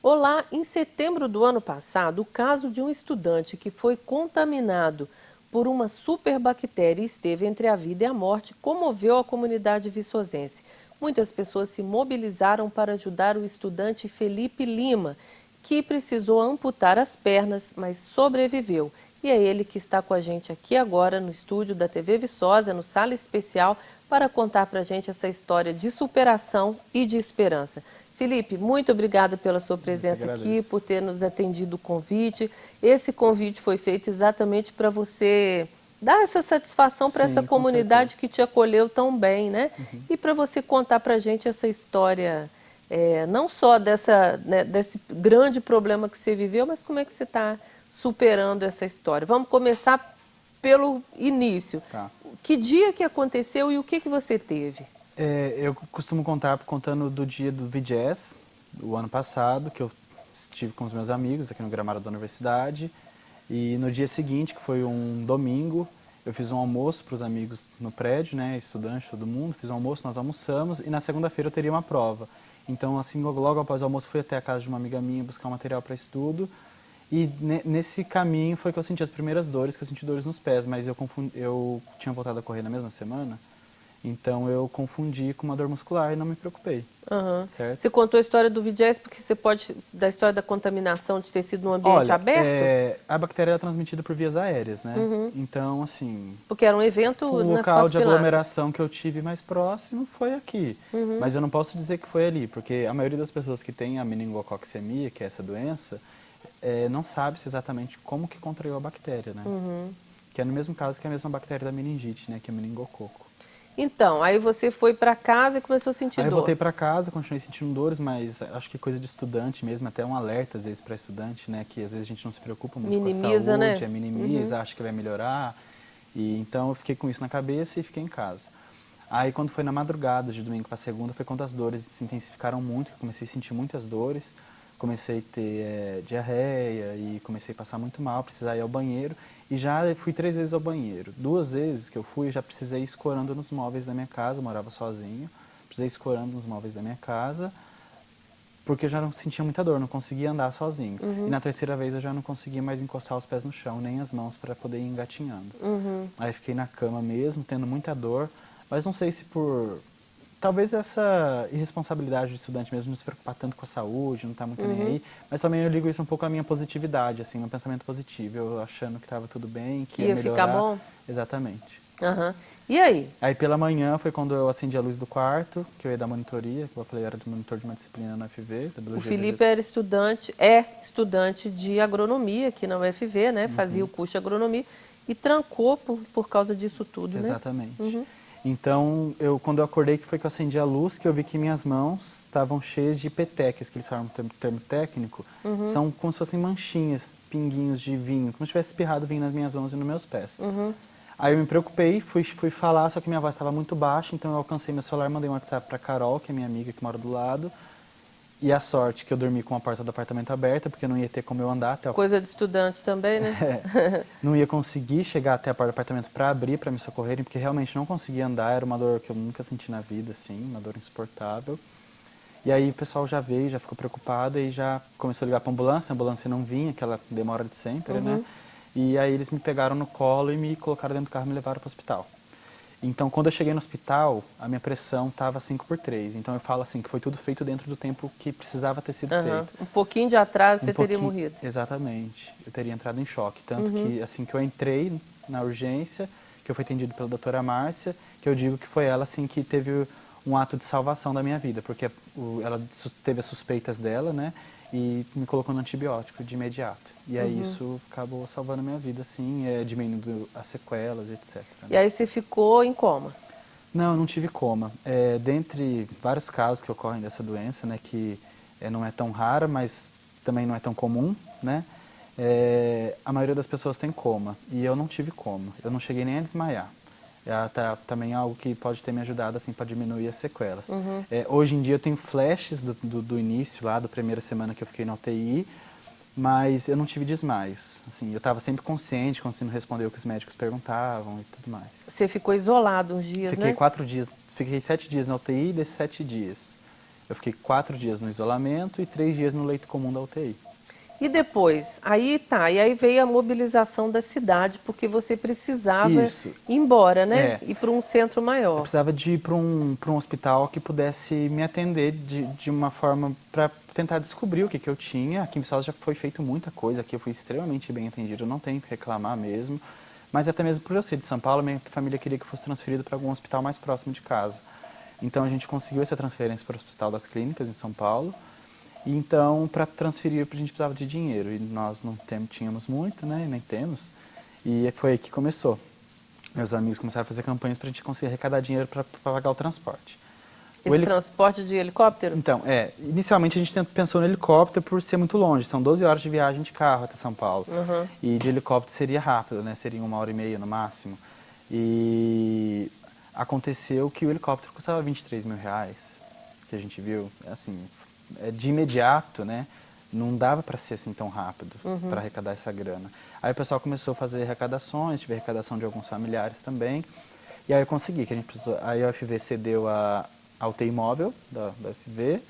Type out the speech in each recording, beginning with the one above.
Olá, em setembro do ano passado, o caso de um estudante que foi contaminado por uma superbactéria e esteve entre a vida e a morte comoveu a comunidade viçosense. Muitas pessoas se mobilizaram para ajudar o estudante Felipe Lima, que precisou amputar as pernas, mas sobreviveu. E é ele que está com a gente aqui agora no estúdio da TV Viçosa, no Sala Especial, para contar para a gente essa história de superação e de esperança. Felipe, muito obrigada pela sua Eu que presença aqui, por agradeço. ter nos atendido o convite. Esse convite foi feito exatamente para você dar essa satisfação para essa Sim, com comunidade certeza. que te acolheu tão bem, né? Uhum. E para você contar para a gente essa história, não só desse grande problema que você viveu, mas como é que você está superando essa história. Vamos começar pelo início. Tá. Que dia que aconteceu e o que você teve? Eu costumo contar contando do dia do VGS, do ano passado, que eu estive com os meus amigos aqui no gramado da universidade. E no dia seguinte, que foi um domingo, eu fiz um almoço para os amigos no prédio, né, estudantes, todo mundo, fiz um almoço, nós almoçamos e na segunda-feira eu teria uma prova. Então, assim, logo após o almoço, fui até a casa de uma amiga minha buscar um material para estudo. E nesse caminho foi que eu senti as primeiras dores, que eu senti dores nos pés, mas eu tinha voltado a correr na mesma semana, então eu confundi com uma dor muscular e não me preocupei, Uhum. certo? Você contou a história do VGS porque você pode, da história da contaminação de ter sido num ambiente Olha, aberto? a bactéria é transmitida por vias aéreas, né? Então, assim, Porque era um evento o nas local quatro de pilastras. aglomeração que eu tive mais próximo foi aqui. Mas eu não posso dizer que foi ali, porque a maioria das pessoas que tem a meningococcemia, que é essa doença, não sabe exatamente como que contraiu a bactéria, né? Que é no mesmo caso que a mesma bactéria da meningite, né? Que é o meningococo. Então, aí você foi para casa e começou a sentir Aí eu dor. voltei para casa, continuei sentindo dores, mas acho que coisa de estudante mesmo, até um alerta às vezes para estudante, né, que às vezes a gente não se preocupa muito com a Minimiza, né? saúde, minimiza, acha que vai melhorar. E então eu fiquei com isso na cabeça e fiquei em casa. Aí quando foi na madrugada de domingo para segunda, foi quando as dores se intensificaram muito, eu comecei a sentir muitas dores, comecei a ter diarreia e comecei a passar muito mal, precisar ir ao banheiro. E já fui 3 vezes ao banheiro. 2 vezes que eu fui, já precisei ir escorando nos móveis da minha casa, eu morava sozinho. Precisei escorando nos móveis da minha casa, porque eu já não sentia muita dor, não conseguia andar sozinho. E na terceira vez eu já não conseguia mais encostar os pés no chão, nem as mãos para poder ir engatinhando. Aí fiquei na cama mesmo, tendo muita dor, mas não sei se por... Talvez essa irresponsabilidade do estudante mesmo, não se preocupar tanto com a saúde, não estar muito nem aí, mas também eu ligo isso um pouco à minha positividade, assim, meu pensamento positivo, eu achando que estava tudo bem, que Que ia ia ficar melhorar. bom? Exatamente. Aham. E aí? Aí pela manhã foi quando eu acendi a luz do quarto, que eu ia dar monitoria, que eu falei era de monitor de uma disciplina na UFV, da O biologia Felipe vegetal. era estudante de agronomia aqui na UFV, né? Fazia o curso de agronomia e trancou por causa disso tudo, né? Exatamente. Então, quando eu acordei, que foi que eu acendi a luz, que eu vi que minhas mãos estavam cheias de petequias, que eles falam no termo técnico, são como se fossem manchinhas, pinguinhos de vinho, como se tivesse espirrado vinho nas minhas mãos e nos meus pés. Aí eu me preocupei, fui falar, só que minha voz estava muito baixa, então eu alcancei meu celular, mandei um WhatsApp para Carol, que é minha amiga que mora do lado, e a sorte que eu dormi com a porta do apartamento aberta, porque não ia ter como eu andar até o... Coisa de estudante também, né? Não ia conseguir chegar até a porta do apartamento para abrir, para me socorrerem, porque realmente não conseguia andar, era uma dor que eu nunca senti na vida, assim, uma dor insuportável. E aí o pessoal já veio, já ficou preocupado e já começou a ligar para a ambulância não vinha, aquela demora de sempre, né? E aí eles me pegaram no colo e me colocaram dentro do carro e me levaram para o hospital. Então, quando eu cheguei no hospital, a minha pressão estava 5/3. Então, eu falo assim, que foi tudo feito dentro do tempo que precisava ter sido feito. Um pouquinho de atraso Um você teria pouquinho, morrido. exatamente. Eu teria entrado em choque. Tanto que, assim que eu entrei na urgência, que eu fui atendido pela doutora Márcia, que eu digo que foi ela, assim, que teve um ato de salvação da minha vida. Porque ela teve as suspeitas dela, né? E me colocou no antibiótico de imediato. E aí isso acabou salvando a minha vida, assim, diminuindo as sequelas, etc. E aí você ficou em coma. Não, eu não tive coma. Dentre vários casos que ocorrem dessa doença, né, que não é tão rara, mas também não é tão comum, né, a maioria das pessoas tem coma. E eu não tive coma. Eu não cheguei nem a desmaiar. Também é algo que pode ter me ajudado assim, para diminuir as sequelas. Hoje em dia eu tenho flashes do início, lá, da primeira semana que eu fiquei na UTI, mas eu não tive desmaios. Assim, eu estava sempre consciente, conseguindo responder o que os médicos perguntavam e tudo mais. Você ficou isolado uns dias, Fiquei né? 4 dias, fiquei 7 dias na UTI, desses 7 dias. Eu fiquei 4 dias no isolamento e 3 dias no leito comum da UTI. E depois? Aí tá, e aí veio a mobilização da cidade, porque você precisava Isso. ir embora, né? É. Ir para um centro Eu maior. precisava de ir para um hospital que pudesse me atender de uma forma para tentar descobrir o que eu tinha. Aqui em Viçosa já foi feito muita coisa, aqui eu fui extremamente bem atendido, eu não tenho que reclamar mesmo. Mas até mesmo por eu ser de São Paulo, minha família queria que eu fosse transferido para algum hospital mais próximo de casa. Então a gente conseguiu essa transferência para o Hospital das Clínicas em São Paulo. E então, para transferir, a gente precisava de dinheiro. E nós não tínhamos muito, né? Nem temos. E foi aí que começou. Meus amigos começaram a fazer campanhas para a gente conseguir arrecadar dinheiro para pagar o transporte. Esse transporte de helicóptero? Então, inicialmente a gente pensou no helicóptero por ser muito longe. São 12 horas de viagem de carro até São Paulo. Uhum. E de helicóptero seria rápido, né? Seria 1h30 no máximo. E aconteceu que o helicóptero custava R$ 23.000, que a gente viu, assim, de imediato, né? Não dava para ser assim tão rápido, para arrecadar essa grana. Aí o pessoal começou a fazer arrecadações, tive arrecadação de alguns familiares também. E aí eu consegui, que a gente precisou. Aí a UFV cedeu a UTI móvel da UFV.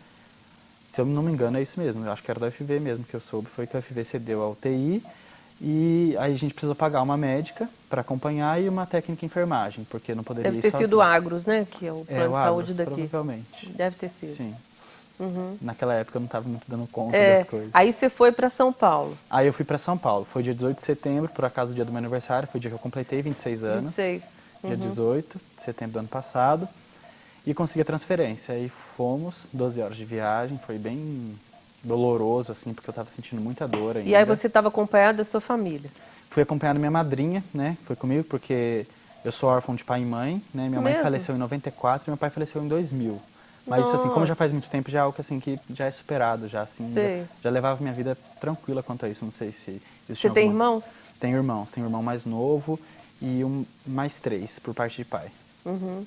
Se eu não me engano, é isso mesmo. Eu acho que era da UFV mesmo que eu soube. Foi que a UFV cedeu a UTI. E aí a gente precisou pagar uma médica para acompanhar e uma técnica de enfermagem, porque não poderia Deve ir ter sozinho. sido o Agros, né? Que é o plano de saúde Agros, daqui. provavelmente. Deve ter sido. Sim. Uhum. Naquela época eu não estava muito dando conta das coisas. Aí você foi para São Paulo. Aí eu fui para São Paulo. Foi dia 18 de setembro, por acaso o dia do meu aniversário. Foi o dia que eu completei 26 anos. 26. Dia 18 de setembro do ano passado. E consegui a transferência. Aí fomos, 12 horas de viagem. Foi bem doloroso, assim, porque eu estava sentindo muita dor ainda. E aí você estava acompanhado da sua família? Fui acompanhado da minha madrinha, né? Foi comigo porque eu sou órfão de pai e mãe, né? Minha mãe faleceu em 94 e meu pai faleceu em 2000. Mas isso, assim, como já faz muito tempo, já é algo que, assim, que já é superado, já, assim, já levava minha vida tranquila quanto a isso. Não sei se... Você tem irmãos? Tenho irmãos. Tenho um irmão mais novo e mais 3, por parte de pai. Uhum.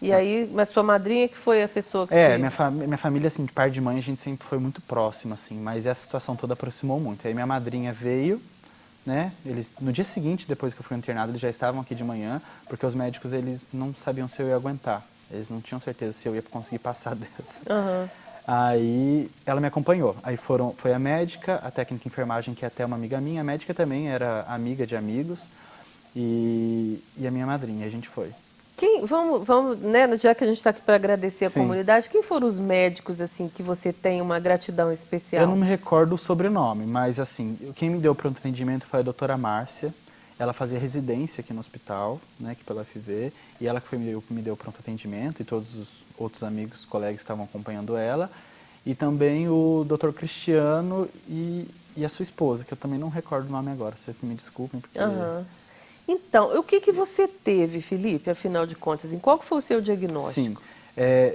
E aí, mas sua madrinha que foi a pessoa que minha família, assim, de pai de mãe, a gente sempre foi muito próxima, assim, mas essa situação toda aproximou muito. Aí minha madrinha veio, né, no dia seguinte, depois que eu fui internado, eles já estavam aqui de manhã, porque os médicos, eles não sabiam se eu ia aguentar. Eles não tinham certeza se eu ia conseguir passar dessa. Uhum. Aí ela me acompanhou. Aí foi a médica, a técnica de enfermagem, que é até uma amiga minha. A médica também era amiga de amigos. E a minha madrinha, a gente foi. Vamos, né, já que a gente está aqui para agradecer a comunidade, quem foram os médicos, assim, que você tem uma gratidão especial? Eu não me recordo o sobrenome, mas, assim, quem me deu pronto atendimento foi a doutora Márcia. Ela fazia residência aqui no hospital, né, aqui pela UFV, e ela que me deu pronto atendimento, e todos os outros amigos, colegas estavam acompanhando ela. E também o Dr. Cristiano e a sua esposa, que eu também não recordo o nome agora, vocês me desculpem, porque... Então, o que você teve, Felipe, afinal de contas? Qual foi o seu diagnóstico? Sim,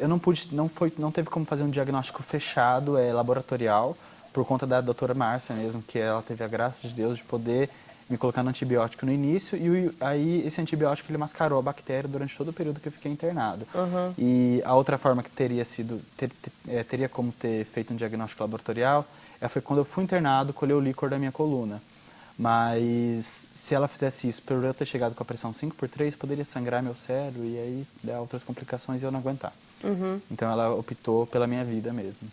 eu não teve como fazer um diagnóstico fechado, laboratorial, por conta da doutora Márcia mesmo, que ela teve a graça de Deus de poder me colocar no antibiótico no início, e aí esse antibiótico ele mascarou a bactéria durante todo o período que eu fiquei internado. E a outra forma que teria como ter feito um diagnóstico laboratorial foi quando eu fui internado, colher o líquor da minha coluna. Mas se ela fizesse isso, por eu ter chegado com a pressão 5/3, poderia sangrar meu cérebro e aí dar outras complicações e eu não aguentar. Então ela optou pela minha vida mesmo.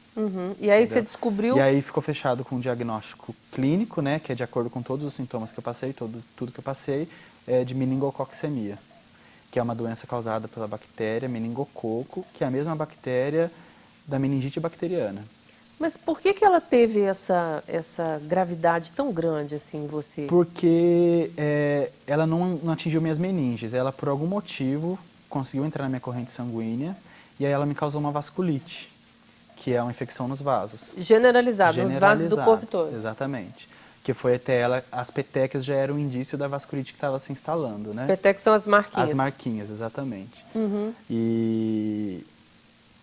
E aí você descobriu... E aí ficou fechado com um diagnóstico clínico, né, que é de acordo com todos os sintomas que eu passei, tudo que eu passei, de meningococcemia, que é uma doença causada pela bactéria meningococo, que é a mesma bactéria da meningite bacteriana. Mas por que ela teve essa gravidade tão grande assim em você? Porque ela não atingiu minhas meninges. Ela, por algum motivo, conseguiu entrar na minha corrente sanguínea e aí ela me causou uma vasculite, que é uma infecção nos vasos. Generalizada, nos vasos do corpo todo. Exatamente. Que foi até as petecas já eram um indício da vasculite que estava se instalando, né? Petecas são as marquinhas. As marquinhas, exatamente.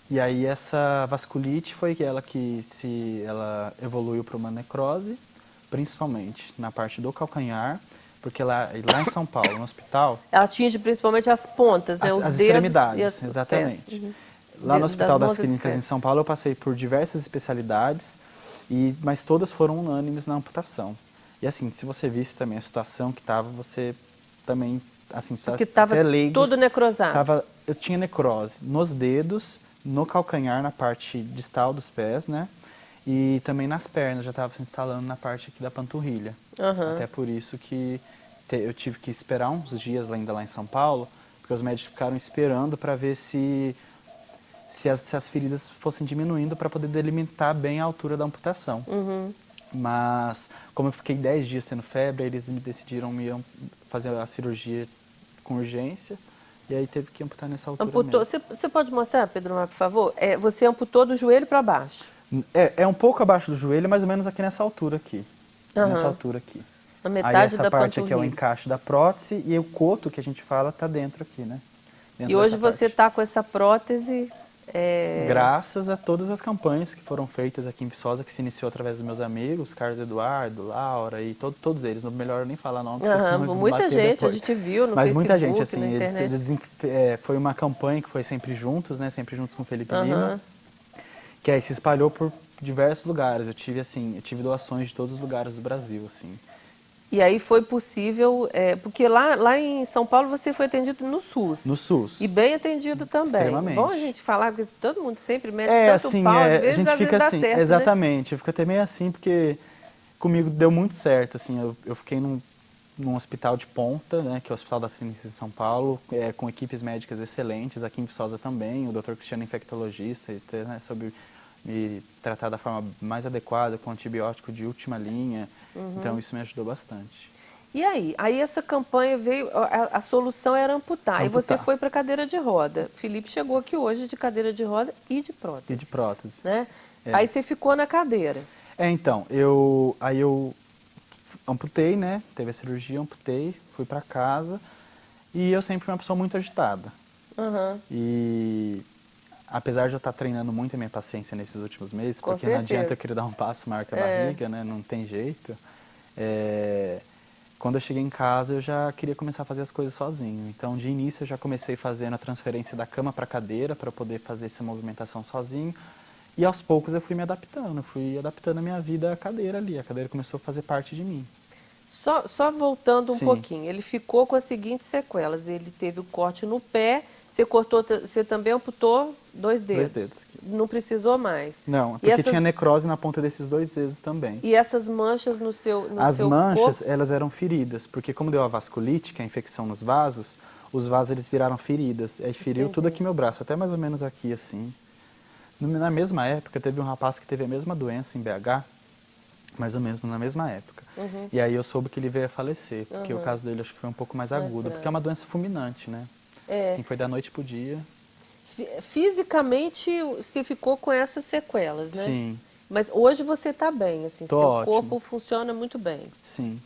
E aí essa vasculite foi ela ela evoluiu para uma necrose, principalmente na parte do calcanhar, porque lá em São Paulo, no hospital... Ela atinge principalmente as pontas, né? Os as dedos extremidades, e exatamente. Pés. Lá no Hospital das Clínicas em São Paulo eu passei por diversas especialidades, mas todas foram unânimes na amputação. E assim, se você visse também a situação que estava, você também, assim, só porque estava tudo necrosado. Eu tinha necrose nos dedos, no calcanhar, na parte distal dos pés, né? E também nas pernas, já estava se instalando na parte aqui da panturrilha. Aham. Até por isso que eu tive que esperar uns dias ainda lá em São Paulo, porque os médicos ficaram esperando para ver se as feridas fossem diminuindo para poder delimitar bem a altura da amputação. Mas, como eu fiquei 10 dias tendo febre, eles decidiram fazer a cirurgia com urgência, e aí teve que amputar nessa altura Amputou. mesmo. Você pode mostrar, Pedro Mar, por favor? Você amputou do joelho para baixo. É um pouco abaixo do joelho, mais ou menos aqui nessa altura aqui. Nessa altura aqui. A Aí metade essa da parte aqui é o panturrilha. encaixe da prótese e o coto que a gente fala tá dentro aqui, né? Dentro E hoje dessa você parte. está com essa prótese. Graças a todas as campanhas que foram feitas aqui em Viçosa, que se iniciou através dos meus amigos, Carlos Eduardo, Laura e todos eles. Não melhor nem falar não, porque senão eles vão Muita bater gente, depois. a gente viu no Mas muita Facebook, gente, assim, na internet. foi uma campanha que foi sempre juntos, né? Sempre juntos com o Felipe Lima, que aí se espalhou por diversos lugares. Eu tive doações de todos os lugares do Brasil, assim. E aí foi possível, porque lá em São Paulo você foi atendido no SUS. No SUS. E bem atendido também. Extremamente. Bom a gente falar, porque todo mundo sempre mete tanto assim, pau, a gente fica dá assim, certo, exatamente. Eu fico até meio assim, porque comigo deu muito certo, assim. Eu fiquei num hospital de ponta, né, que é o Hospital das Clínicas de São Paulo, com equipes médicas excelentes, aqui em Viçosa também, o Dr. Cristiano infectologista, né, sobre me tratar da forma mais adequada, com antibiótico de última linha. Então isso me ajudou bastante. E aí? Aí essa campanha veio, a solução era amputar. E você Amputar. foi para cadeira de roda. Felipe chegou aqui hoje de cadeira de roda e de prótese. E de prótese. Né? Aí você ficou na cadeira. Então, aí eu amputei, né? Teve a cirurgia, amputei, fui para casa e eu sempre fui uma pessoa muito agitada. E apesar de eu estar treinando muito a minha paciência nesses últimos meses, Com porque não certeza. adianta eu querer dar um passo maior que a barriga, né? Não tem jeito. Quando eu cheguei em casa, eu já queria começar a fazer as coisas sozinho. Então, de início, eu já comecei fazendo a transferência da cama para a cadeira, para poder fazer essa movimentação sozinho. E aos poucos eu fui me adaptando, fui adaptando a minha vida à cadeira ali. A cadeira começou a fazer parte de mim. Só voltando um Sim. pouquinho, ele ficou com as seguintes sequelas. Ele teve o corte no pé, você também amputou 2 dedos. 2 dedos. Não precisou mais. Não, E porque tinha necrose na ponta desses 2 dedos também. E essas manchas no seu As manchas, corpo? elas eram feridas, porque como deu a vasculite, que é a infecção nos vasos, os vasos eles viraram feridas. Aí feriu tudo aqui meu braço, até mais ou menos aqui assim. Na mesma época, teve um rapaz que teve a mesma doença em BH, mais ou menos na mesma época. E aí eu soube que ele veio a falecer, porque o caso dele acho que foi um pouco mais agudo, porque é uma doença fulminante, né? Assim, foi da noite pro dia. Fisicamente, você ficou com essas sequelas, né? Sim. Mas hoje você está bem, assim, Tô seu ótimo. corpo funciona muito bem. Sim,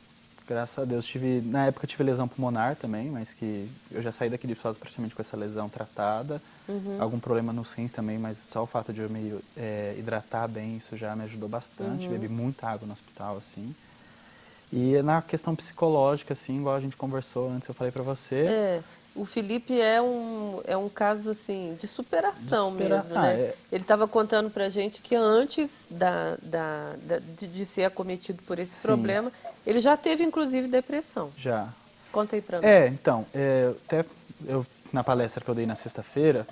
graças a Deus. Na época eu tive lesão pulmonar também, mas que eu já saí daqui de Viçosa praticamente com essa lesão tratada. Algum problema nos rins também, mas só o fato de eu me hidratar bem, isso já me ajudou bastante. Bebi muita água no hospital, assim. E na questão psicológica, assim, igual a gente conversou antes, eu falei pra você... O Felipe é um caso assim de superação mesmo, né? Ele estava contando pra gente que antes de ser acometido por esse problema, ele já teve inclusive depressão. Já. Conta aí pra mim. Então, até na palestra que eu dei na sexta-feira,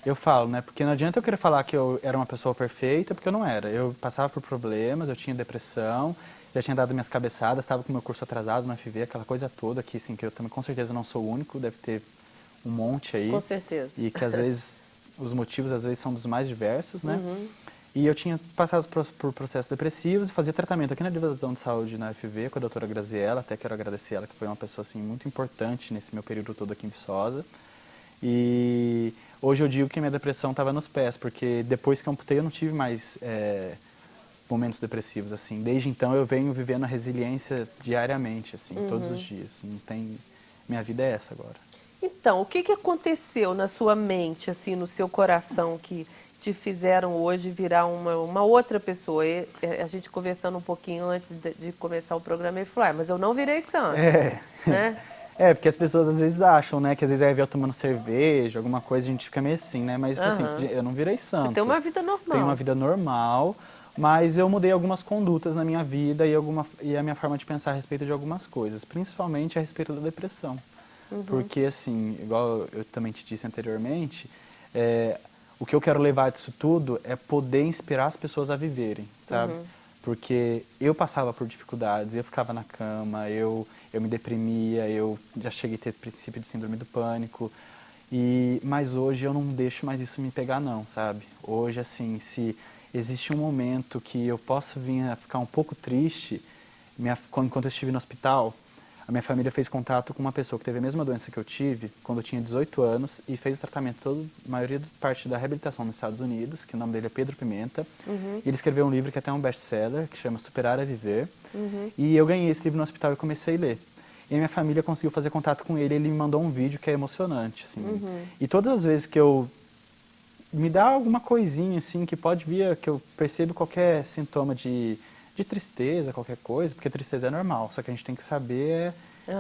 eu falo, né? Porque não adianta eu querer falar que eu era uma pessoa perfeita, porque eu não era. Eu passava por problemas, eu tinha depressão, já tinha dado minhas cabeçadas, estava com o meu curso atrasado no FV, aquela coisa toda que, assim, que eu também com certeza não sou o único, deve ter um monte aí. Com certeza. E que às vezes, os motivos às vezes são dos mais diversos, né? E eu tinha passado por processos depressivos e fazia tratamento aqui na Divisão de Saúde na UFV com a doutora Graziella, até quero agradecer ela, que foi uma pessoa assim, muito importante nesse meu período todo aqui em Viçosa. E hoje eu digo que minha depressão estava nos pés, porque depois que eu amputei eu não tive mais momentos depressivos, assim. Desde então eu venho vivendo a resiliência diariamente, assim, todos os dias. Não tem... Minha vida é essa agora. Então, o que aconteceu na sua mente, assim, no seu coração, que te fizeram hoje virar uma outra pessoa? A gente conversando um pouquinho antes de começar o programa, ele falou, mas eu não virei santo, né? Porque as pessoas às vezes acham, né, que às vezes é ver eu tomando cerveja, alguma coisa, a gente fica meio assim, né? Mas assim, eu não virei santo. Você tem uma vida normal. Tenho uma vida normal, mas eu mudei algumas condutas na minha vida e a minha forma de pensar a respeito de algumas coisas, principalmente a respeito da depressão. Porque assim, igual eu também te disse anteriormente, o que eu quero levar disso tudo é poder inspirar as pessoas a viverem, sabe? Porque eu passava por dificuldades, eu ficava na cama, eu me deprimia, eu já cheguei a ter princípio de síndrome do pânico. Mas hoje eu não deixo mais isso me pegar não, sabe? Hoje, assim, se existe um momento que eu posso vir a ficar um pouco triste, enquanto eu estive no hospital, a minha família fez contato com uma pessoa que teve a mesma doença que eu tive quando eu tinha 18 anos e fez o tratamento, a maioria parte da reabilitação nos Estados Unidos, que o nome dele é Pedro Pimenta. E ele escreveu um livro que é até um best-seller, que chama Superar é Viver. E eu ganhei esse livro no hospital e comecei a ler. E a minha família conseguiu fazer contato com ele, ele me mandou um vídeo que é emocionante, assim. E todas as vezes que eu me dá alguma coisinha, assim, que pode vir, que eu percebo qualquer sintoma de tristeza, qualquer coisa, porque tristeza é normal, só que a gente tem que saber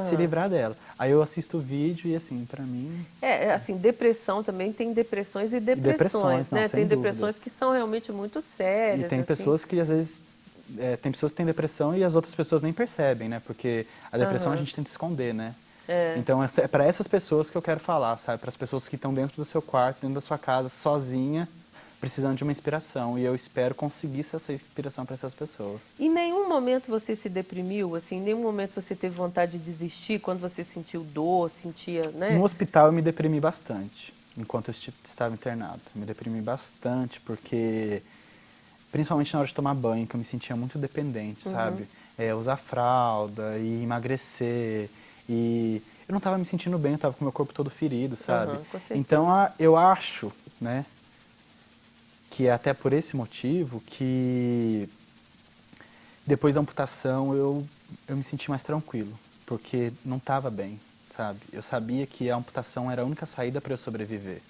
se livrar dela. Aí eu assisto o vídeo e, assim, pra mim... Assim, depressão também tem depressões e depressões, depressões, não, né? sem Tem dúvida. depressões que são realmente muito sérias. E tem assim. pessoas que, às vezes, tem pessoas que têm depressão e as outras pessoas nem percebem, né? Porque a depressão a gente tenta esconder, né? Então, é para essas pessoas que eu quero falar, sabe? Para as pessoas que estão dentro do seu quarto, dentro da sua casa, sozinhas, precisando de uma inspiração. E eu espero conseguir essa inspiração para essas pessoas. Em nenhum momento você se deprimiu? Assim, em nenhum momento você teve vontade de desistir quando você sentiu dor, sentia, né? No hospital eu me deprimi bastante, enquanto eu estava internado. Eu me deprimi bastante porque, principalmente na hora de tomar banho, que eu me sentia muito dependente, sabe? Usar fralda e emagrecer. E eu não estava me sentindo bem, eu estava com o meu corpo todo ferido, sabe? Com certeza. Então eu acho, né, que é até por esse motivo que depois da amputação eu me senti mais tranquilo, porque não estava bem, sabe? Eu sabia que a amputação era a única saída para eu sobreviver,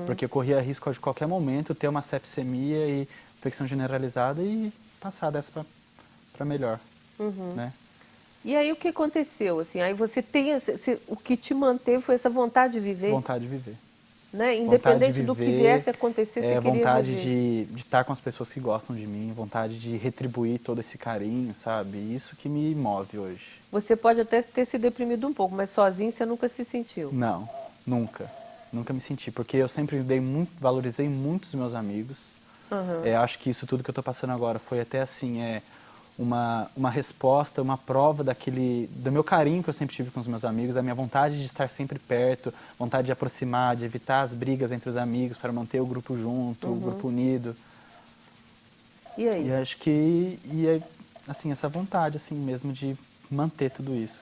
porque eu corria risco de qualquer momento ter uma sepsemia e infecção generalizada e passar dessa para melhor, né? E aí o que aconteceu? Assim, aí você tem o que te manteve foi essa vontade de viver, Vontade de viver. né? Vontade Independente de do que viver, viesse a acontecer, você queria vontade viver. de estar com as pessoas que gostam de mim, vontade de retribuir todo esse carinho, sabe? Isso que me move hoje. Você pode até ter se deprimido um pouco, mas sozinho você nunca se sentiu. Não, nunca. Nunca me senti, porque eu sempre valorizei muito os meus amigos. Acho que isso tudo que eu estou passando agora foi até assim, uma resposta, uma prova do meu carinho que eu sempre tive com os meus amigos, da minha vontade de estar sempre perto, vontade de aproximar, de evitar as brigas entre os amigos para manter o grupo junto, o grupo unido. E aí? E acho que assim, essa vontade assim mesmo de manter tudo isso.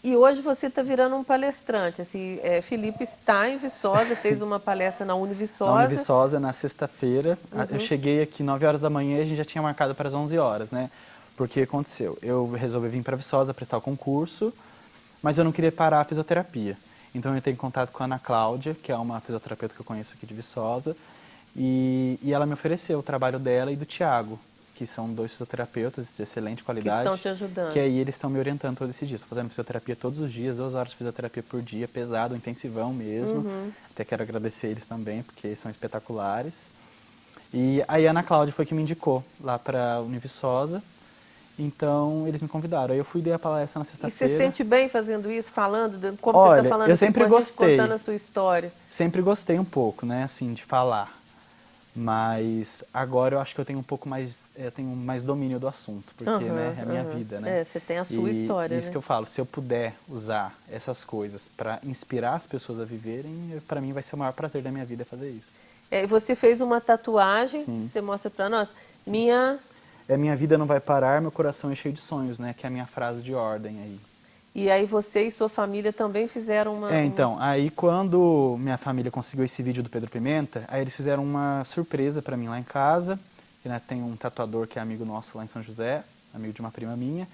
E hoje você está virando um palestrante. Assim, Felipe está em Viçosa, fez uma palestra na Univiçosa. Na Univiçosa, na sexta-feira, eu cheguei aqui 9 horas da manhã e a gente já tinha marcado para as 11 horas, né? Porque aconteceu, eu resolvi vir para Viçosa prestar o concurso, mas eu não queria parar a fisioterapia. Então eu entrei em contato com a Ana Cláudia, que é uma fisioterapeuta que eu conheço aqui de Viçosa, e ela me ofereceu o trabalho dela e do Tiago, que são 2 fisioterapeutas de excelente qualidade. Que estão te ajudando. Que aí eles estão me orientando todo esse dia. Estou fazendo fisioterapia todos os dias, 2 horas de fisioterapia por dia, pesado, intensivão mesmo. Até quero agradecer eles também, porque eles são espetaculares. E aí a Ana Cláudia foi que me indicou lá para a Univiçosa. Então eles me convidaram. Aí eu fui e dei a palestra na E sexta-feira. você sente bem fazendo isso, falando, como Olha, você está falando eu aqui sempre com a gente, gostei. contando a sua história? Sempre gostei um pouco, né, assim, de falar. Mas agora eu acho que eu tenho um pouco mais, tenho mais domínio do assunto, porque né, é a minha vida, né? Você tem a sua história, Isso né? que eu falo, se eu puder usar essas coisas para inspirar as pessoas a viverem, para mim vai ser o maior prazer da minha vida fazer isso. E você fez uma tatuagem, você mostra para nós. Minha vida não vai parar, meu coração é cheio de sonhos, né? Que é a minha frase de ordem aí. E aí você e sua família também fizeram uma... Então, aí quando minha família conseguiu esse vídeo do Pedro Pimenta, aí eles fizeram uma surpresa para mim lá em casa, que né, tem um tatuador que é amigo nosso lá em São José, amigo de uma prima minha,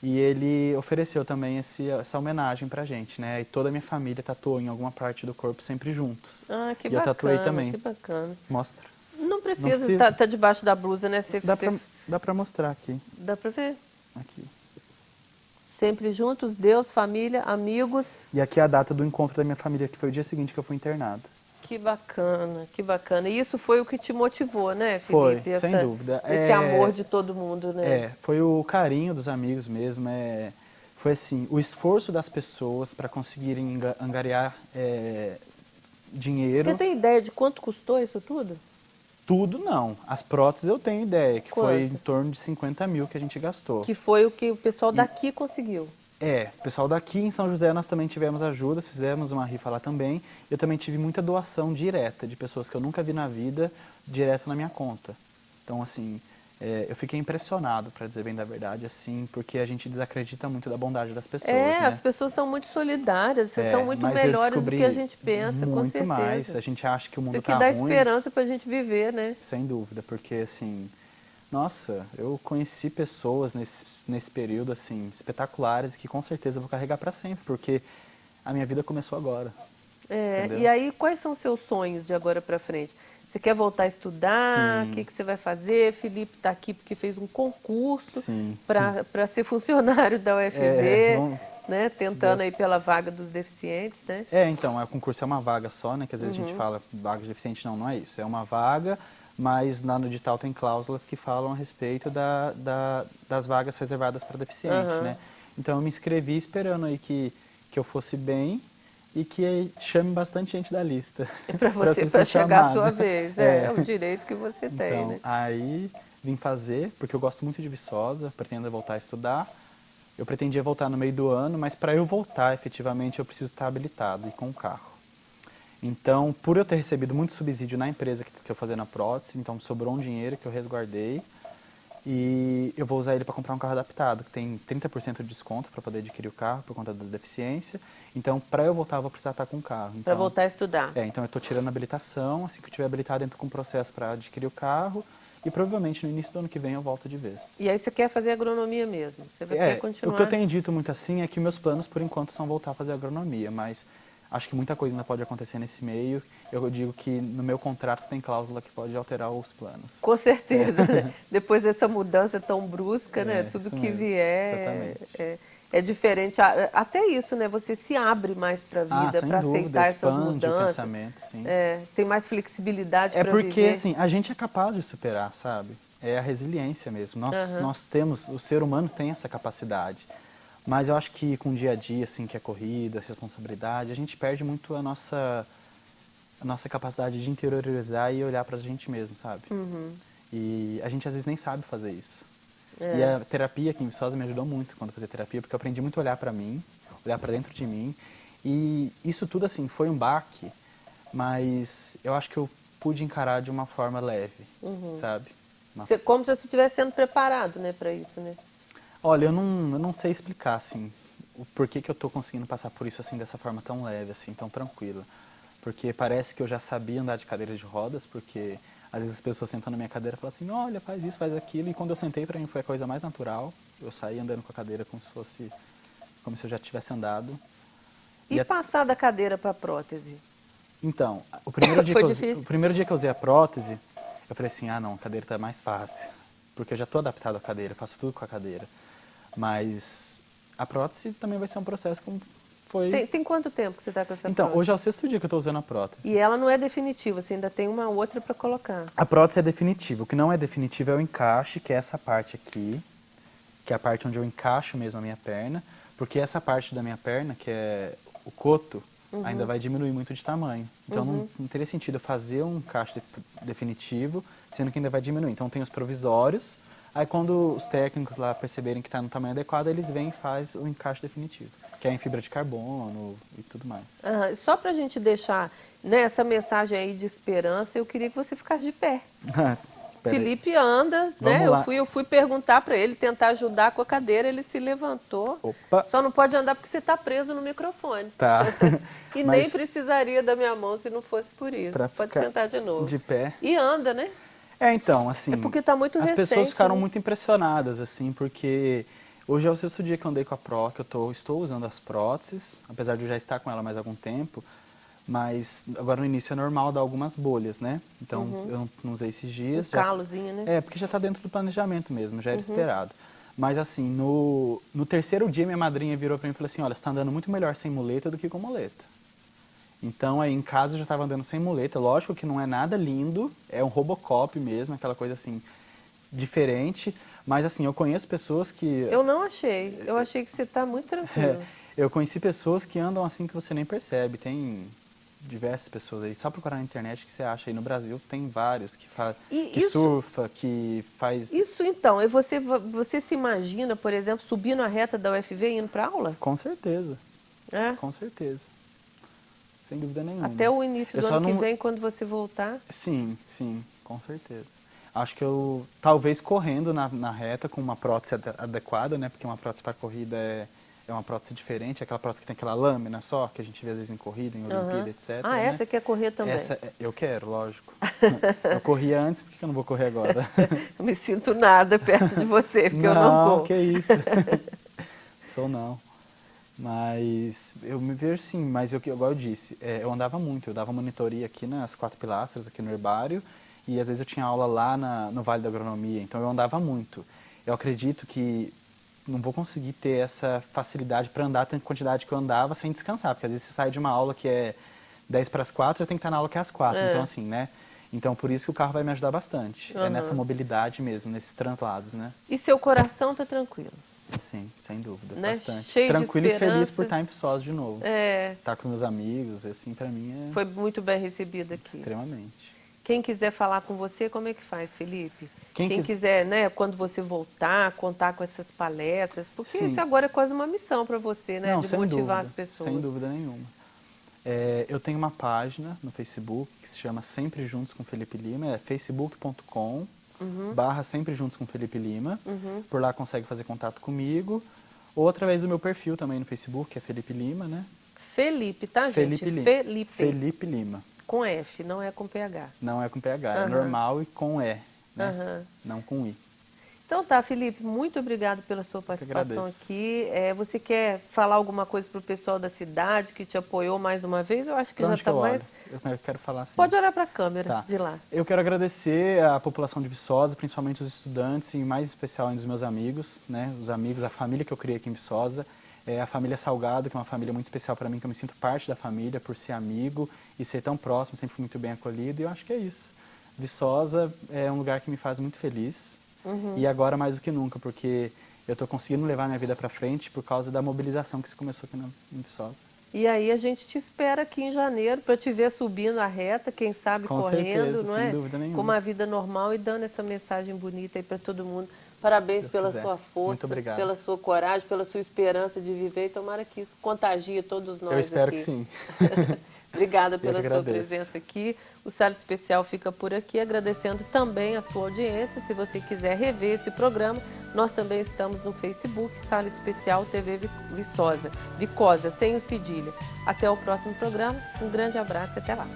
e ele ofereceu também essa homenagem pra gente, né? E toda a minha família tatuou em alguma parte do corpo sempre juntos. Ah, que e bacana, eu tatuei também. que bacana. Mostra. Não precisa estar debaixo da blusa, né? Dá pra mostrar aqui. Dá pra ver? Aqui. Sempre juntos, Deus, família, amigos. E aqui é a data do encontro da minha família, que foi o dia seguinte que eu fui internado. Que bacana, que bacana. E isso foi o que te motivou, né, Foi, Felipe? sem dúvida. Esse amor de todo mundo, né? Foi o carinho dos amigos mesmo. Foi assim, o esforço das pessoas para conseguirem angariar dinheiro. Você tem ideia de quanto custou isso tudo? Tudo não. As próteses eu tenho ideia, que foi em Quanto? torno de 50 mil que a gente gastou. Que foi o que o pessoal daqui conseguiu. O pessoal daqui em São José nós também tivemos ajudas, fizemos uma rifa lá também. Eu também tive muita doação direta de pessoas que eu nunca vi na vida, direto na minha conta. Então, assim, eu fiquei impressionado, para dizer bem da verdade, assim, porque a gente desacredita muito da bondade das pessoas, né? As pessoas são muito solidárias, são muito Mas eu melhores do descobri que a gente pensa, com muito mais. certeza. A gente acha que o mundo Isso que tá dá ruim. esperança pra gente viver, né? Sem dúvida, porque assim, nossa, eu conheci pessoas nesse período assim espetaculares que com certeza eu vou carregar para sempre, porque a minha vida começou agora. Entendeu? E aí, quais são os seus sonhos de agora pra frente? Você quer voltar a estudar? Sim. O que você vai fazer? Felipe está aqui porque fez um concurso Sim. para ser funcionário da UFV, né? Tentando aí pela vaga dos deficientes, né? Então, o concurso é uma vaga só, né? Que às vezes a gente fala vaga de deficiente, não é isso. É uma vaga, mas lá no edital tem cláusulas que falam a respeito das vagas reservadas para deficiente, né? Então eu me inscrevi esperando aí que eu fosse bem e que chame bastante gente da lista. Para você, para chegar a sua vez. É o direito que você tem, Então, né? aí vim fazer, porque eu gosto muito de Viçosa, pretendo voltar a estudar. Eu pretendia voltar no meio do ano, mas para eu voltar efetivamente eu preciso estar habilitado e com carro. Então, por eu ter recebido muito subsídio na empresa que eu fazia na prótese, então sobrou um dinheiro que eu resguardei e eu vou usar ele para comprar um carro adaptado, que tem 30% de desconto para poder adquirir o carro por conta da deficiência. Então, para eu voltar, eu vou precisar estar com o carro. Então, para voltar a estudar. Então eu estou tirando a habilitação, assim que eu tiver habilitado, entro com o processo para adquirir o carro e provavelmente no início do ano que vem eu volto de vez. E aí você quer fazer agronomia mesmo? Você vai querer continuar? O que eu tenho dito muito assim é que meus planos, por enquanto, são voltar a fazer agronomia, mas acho que muita coisa ainda pode acontecer nesse meio. Eu digo que no meu contrato tem cláusula que pode alterar os planos. Com certeza, né? Depois dessa mudança tão brusca, né? Tudo que mesmo. vier é diferente. Até isso, né? Você se abre mais para a vida, para aceitar essas mudanças. O pensamento, sim. Tem mais flexibilidade para viver. É porque, viver. assim, a gente é capaz de superar, sabe? É a resiliência mesmo. Nós temos, o ser humano tem essa capacidade. Mas eu acho que com o dia a dia, assim, que é corrida, responsabilidade, a gente perde muito a nossa capacidade de interiorizar e olhar pra gente mesmo, sabe? E a gente às vezes nem sabe fazer isso. E a terapia aqui em Viçosa me ajudou muito quando eu fazia terapia, porque eu aprendi muito a olhar pra mim, olhar pra dentro de mim. E isso tudo, assim, foi um baque, mas eu acho que eu pude encarar de uma forma leve, sabe? Como se você estivesse sendo preparado, né, para isso, né? Olha, eu não sei explicar, assim, o porquê que eu tô conseguindo passar por isso, assim, dessa forma tão leve, assim, tão tranquila. Porque parece que eu já sabia andar de cadeira de rodas, porque às vezes as pessoas sentam na minha cadeira e falam assim, olha, faz isso, faz aquilo. E quando eu sentei, pra mim foi a coisa mais natural. Eu saí andando com a cadeira como se eu já tivesse andado. E passar da cadeira para prótese? Então, o primeiro dia que eu usei a prótese, eu falei assim, não, a cadeira tá mais fácil. Porque eu já tô adaptado à cadeira, faço tudo com a cadeira. Mas a prótese também vai ser um processo como foi... Tem quanto tempo que você está com essa prótese? Então, hoje é o 6º dia que eu estou usando a prótese. E ela não é definitiva, você ainda tem uma outra para colocar. A prótese é definitiva. O que não é definitivo é o encaixe, que é essa parte aqui, que é a parte onde eu encaixo mesmo a minha perna, porque essa parte da minha perna, que é o coto, ainda vai diminuir muito de tamanho. Então não teria sentido eu fazer um encaixe definitivo, sendo que ainda vai diminuir. Então tem os provisórios, aí quando os técnicos lá perceberem que está no tamanho adequado, eles vêm e fazem o encaixe definitivo, que é em fibra de carbono e tudo mais. Só para a gente deixar, né, essa mensagem aí de esperança, eu queria que você ficasse de pé. Felipe anda, né? Eu fui perguntar para ele, tentar ajudar com a cadeira, ele se levantou. Opa. Só não pode andar porque você está preso no microfone. Tá. E nem precisaria da minha mão se não fosse por isso. Pode sentar de novo. De pé. E anda, né? Então, assim... É porque está muito recente. As pessoas ficaram muito impressionadas, assim, porque hoje é o 6º dia que eu andei com a Pró, que eu estou usando as próteses, apesar de eu já estar com ela há mais algum tempo. Mas agora no início é normal dar algumas bolhas, né? Então eu não usei esses dias. Calozinho, né? Porque já está dentro do planejamento mesmo, já era esperado. Mas assim, no 3º dia minha madrinha virou para mim e falou assim, olha, você está andando muito melhor sem muleta do que com muleta. Então aí em casa eu já estava andando sem muleta, lógico que não é nada lindo, é um Robocop mesmo, aquela coisa assim, diferente. Mas assim, eu conheço pessoas que... Eu não achei, eu achei que você está muito tranquilo. Eu conheci pessoas que andam assim que você nem percebe, tem diversas pessoas aí. Só procurar na internet que você acha. Aí no Brasil tem vários E que surfa, que faz... Isso então, e você se imagina, por exemplo, subindo a reta da UFV e indo para aula? Com certeza, É? com certeza. Sem dúvida nenhuma. Até o início Eu do só ano que não- vem, quando você voltar. Sim, sim, com certeza. Acho que eu, talvez correndo na reta com uma prótese adequada, né? Porque uma prótese para corrida é uma prótese diferente, aquela prótese que tem aquela lâmina só, que a gente vê às vezes em corrida, em Olimpíada, Aham. etc. Ah, né? essa quer correr também. Essa eu quero, lógico. Eu corria antes, por que eu não vou correr agora? Eu me sinto nada perto de você, porque eu não corro. que isso. Sou não. Mas eu me vejo sim, mas igual eu disse, eu andava muito, eu dava monitoria aqui nas 4 Pilastras, aqui no herbário, e às vezes eu tinha aula lá no Vale da Agronomia, então eu andava muito. Eu acredito que não vou conseguir ter essa facilidade para andar tanta quantidade que eu andava sem descansar, porque às vezes você sai de uma aula que é 10 para as 4, eu tenho que estar na aula que é às 4, então assim, né? Então por isso que o carro vai me ajudar bastante, é nessa mobilidade mesmo, nesses translados, né? E seu coração tá tranquilo, Sim, sem dúvida, né? bastante. Cheio de Tranquilo e feliz esperança. por estar em Viçosa de novo. É, Estar com meus amigos, assim, pra mim é foi muito bem recebido aqui. extremamente. Quem quiser falar com você, como é que faz, Felipe? Quem Quem quis- quiser, né, quando você voltar, contar com essas palestras, porque Sim. isso agora é quase uma missão para você, né, Não, de sem motivar dúvida, as pessoas. sem dúvida nenhuma. Eu tenho uma página no Facebook que se chama Sempre Juntos com Felipe Lima, é facebook.com/barra Sempre Juntos com Felipe Lima. Por lá consegue fazer contato comigo. Ou através do meu perfil também no Facebook, que é Felipe Lima, né? Felipe, tá, gente? Felipe Lima. Felipe. Felipe Lima. Com F, não é com PH. Não é com PH, é normal e com E, né? Aham. Não com I. Então tá, Felipe, muito obrigado pela sua participação agradeço. aqui. Você quer falar alguma coisa para o pessoal da cidade que te apoiou mais uma vez? Eu acho que Pra já onde que está eu mais... olho? Eu quero falar assim. Pode olhar para a câmera Tá. de lá. Eu quero agradecer a população de Viçosa, principalmente os estudantes e mais especial ainda os meus amigos, né? Os amigos, a família que eu criei aqui em Viçosa. A família Salgado, que é uma família muito especial para mim, que eu me sinto parte da família por ser amigo e ser tão próximo, sempre fui muito bem acolhido. E eu acho que é isso. Viçosa é um lugar que me faz muito feliz. E agora mais do que nunca, porque eu estou conseguindo levar minha vida para frente por causa da mobilização que se começou aqui em Viçosa. E aí a gente te espera aqui em janeiro para te ver subindo a reta, quem sabe Com correndo, certeza, não sem é? dúvida nenhuma. Com uma vida normal e dando essa mensagem bonita aí para todo mundo. Parabéns Deus pela quiser. sua Muito força, obrigado. pela sua coragem, pela sua esperança de viver e tomara que isso contagie todos nós Eu espero aqui. que sim. Obrigada que pela sua agradeço. presença aqui. O Sala Especial fica por aqui, agradecendo também a sua audiência. Se você quiser rever esse programa, nós também estamos no Facebook, Sala Especial TV Viçosa, sem o cedilha. Até o próximo programa, um grande abraço e até lá.